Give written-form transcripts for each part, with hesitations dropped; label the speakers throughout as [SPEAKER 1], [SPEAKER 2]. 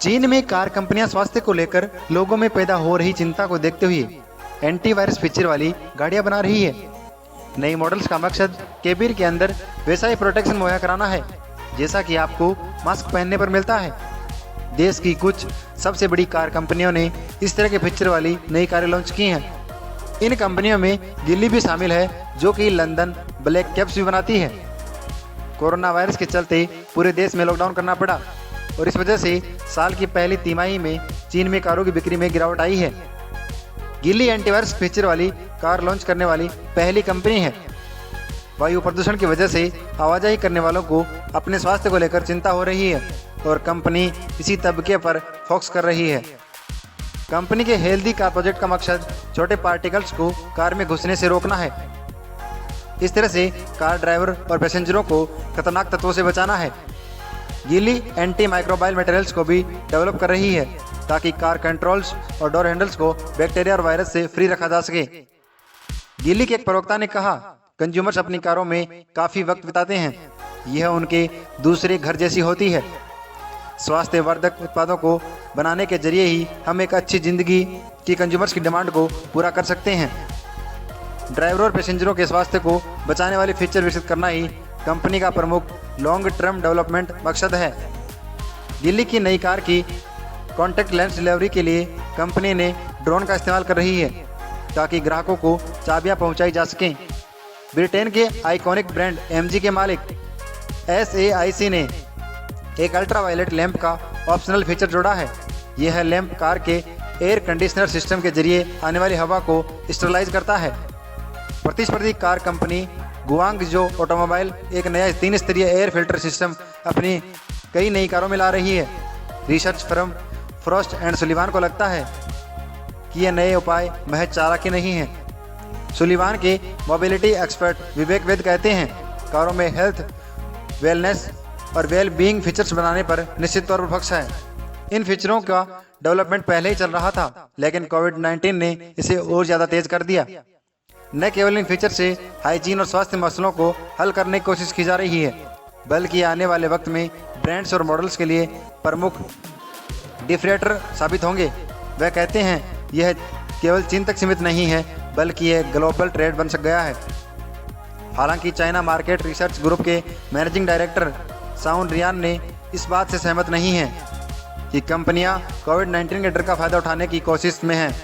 [SPEAKER 1] चीन में कार कंपनियां स्वास्थ्य को लेकर लोगों में पैदा हो रही चिंता को देखते हुए एंटीवायरस फीचर वाली गाड़ियां बना रही है। नई मॉडल्स का मकसद केबिन के अंदर वैसा ही प्रोटेक्शन मुहैया कराना है जैसा कि आपको मास्क पहनने पर मिलता है। देश की कुछ सबसे बड़ी कार कंपनियों ने इस तरह के फीचर वाली नई कारें लॉन्च की हैं। इन कंपनियों में गिल्ली भी शामिल है जो कि लंदन ब्लैक कैप्स भी बनाती है। कोरोना वायरस के चलते पूरे देश में लॉकडाउन करना पड़ा और इस वजह से साल की पहली तिमाही में चीन में कारों की बिक्री में गिरावट आई है। गिल्ली एंटीवायरस फीचर वाली कार लॉन्च करने वाली पहली कंपनी है। वायु प्रदूषण की वजह से आवाजाही करने वालों को अपने स्वास्थ्य को लेकर चिंता हो रही है और कंपनी इसी तबके पर फोकस कर रही है। कंपनी के हेल्दी कार प्रोजेक्ट का मकसद छोटे पार्टिकल्स को कार में घुसने से रोकना है। इस तरह से कार ड्राइवर और पैसेंजरों को खतरनाक तत्वों से बचाना है। गिल्ली एंटी माइक्रोबाइल मटेरियल्स को भी डेवलप कर रही है ताकि कार कंट्रोल्स और डोर हैंडल्स को बैक्टीरिया और वायरस से फ्री रखा जा सके। गिल्ली के एक प्रवक्ता ने कहा, कंज्यूमर्स अपनी कारों में काफ़ी वक्त बिताते हैं, यह उनके दूसरे घर जैसी होती है। स्वास्थ्यवर्धक उत्पादों को बनाने के जरिए ही हम एक अच्छी जिंदगी की कंज्यूमर्स की डिमांड को पूरा कर सकते हैं। ड्राइवरों और पैसेंजरों के स्वास्थ्य को बचाने वाले फीचर विकसित करना ही कंपनी का प्रमुख लॉन्ग टर्म डेवलपमेंट मकसद है। गिल्ली की नई कार की कॉन्टैक्ट लेंस डिलीवरी के लिए कंपनी ने ड्रोन का इस्तेमाल कर रही है ताकि ग्राहकों को चाबियां पहुंचाई जा सकें। ब्रिटेन के आइकॉनिक ब्रांड MG के मालिक SAIC ने एक अल्ट्रावायलेट लैंप का ऑप्शनल फीचर जोड़ा है। यह लैंप कार के एयर कंडीशनर सिस्टम के जरिए आने वाली हवा को स्टरलाइज करता है। प्रतिस्पर्धी कार कंपनी गुआंगझो ऑटोमोबाइल एक नया 3 स्तरीय एयर फिल्टर सिस्टम अपनी कई नई कारों में ला रही है। Research firm Frost and Sullivan को लगता है कि यह नए उपाय महज चालाकी नहीं है। सुलिवान के मोबिलिटी एक्सपर्ट विवेक वेद कहते हैं, कारों में हेल्थ, वेलनेस और वेल बीइंग फीचर्स बनाने पर निश्चित तौर पर फोकस है। इन फीचरों का डेवलपमेंट पहले ही चल रहा था, लेकिन कोविड-19 ने इसे और ज़्यादा तेज कर दिया। न केवल इन फीचर से हाइजीन और स्वास्थ्य मसलों को हल करने की कोशिश की जा रही है, बल्कि आने वाले वक्त में ब्रांड्स और मॉडल्स के लिए प्रमुख डिफरेंटर साबित होंगे। वह कहते हैं, यह केवल चीन तक सीमित नहीं है, बल्कि यह ग्लोबल ट्रेंड बन सक गया है। हालांकि चाइना मार्केट रिसर्च ग्रुप के मैनेजिंग डायरेक्टर साउन रियान ने इस बात से सहमत नहीं हैं कि कंपनियां कोविड-19 के डर का फायदा उठाने की कोशिश में हैं।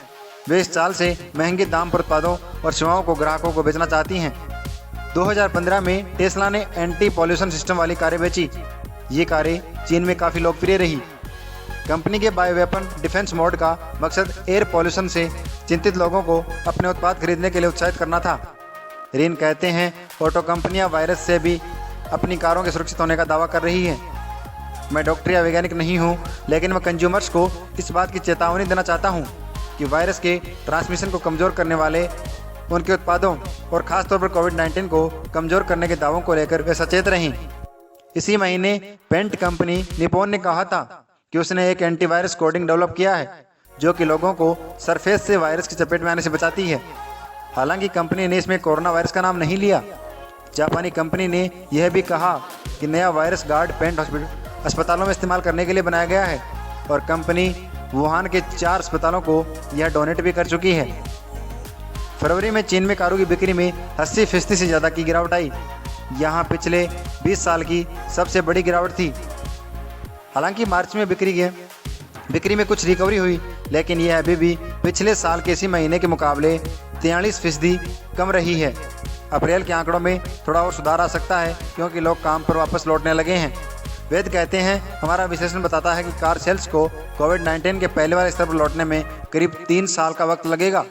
[SPEAKER 1] वे इस चाल से महंगे दाम पर उत्पादों और सेवाओं को ग्राहकों को बेचना चाहती हैं। 2015 में टेस्ला ने एंटी पॉल्यूशन सिस्टम वाली कारें बेची। ये कारें चीन में काफ़ी लोकप्रिय रही। कंपनी के बायोवेपन डिफेंस मोड का मकसद एयर पॉल्यूशन से चिंतित लोगों को अपने उत्पाद खरीदने के लिए उत्साहित करना था। रिन कहते हैं, ऑटो कंपनियां वायरस से भी अपनी कारों के सुरक्षित होने का दावा कर रही हैं। मैं डॉक्टर या वैज्ञानिक नहीं हूं, लेकिन मैं कंज्यूमर्स को इस बात की चेतावनी देना चाहता हूं कि वायरस के ट्रांसमिशन को कमज़ोर करने वाले उनके उत्पादों और ख़ासतौर पर कोविड-19 को कमज़ोर करने के दावों को लेकर वे सचेत रहें। इसी महीने पेंट कंपनी निप्पॉन ने कहा था कि उसने एक एंटीवायरस कोडिंग डेवलप किया है जो कि लोगों को सरफेस से वायरस की चपेट में आने से बचाती है। हालांकि कंपनी ने इसमें कोरोना वायरस का नाम नहीं लिया। जापानी कंपनी ने यह भी कहा कि नया वायरस गार्ड पेंट अस्पतालों में इस्तेमाल करने के लिए बनाया गया है और कंपनी वुहान के 4 अस्पतालों को यह डोनेट भी कर चुकी है। फरवरी में चीन में कारों की बिक्री में 80% से ज़्यादा की गिरावट आई। यहाँ पिछले 20 साल की सबसे बड़ी गिरावट थी। हालांकि मार्च में बिक्री में कुछ रिकवरी हुई, लेकिन यह अभी भी पिछले साल के इसी महीने के मुकाबले 43% कम रही है। अप्रैल के आंकड़ों में थोड़ा और सुधार आ सकता है क्योंकि लोग काम पर वापस लौटने लगे हैं। वेद कहते हैं, हमारा विश्लेषण बताता है कि कार सेल्स को कोविड-19 के पहले वाले स्तर पर लौटने में करीब 3 साल का वक्त लगेगा।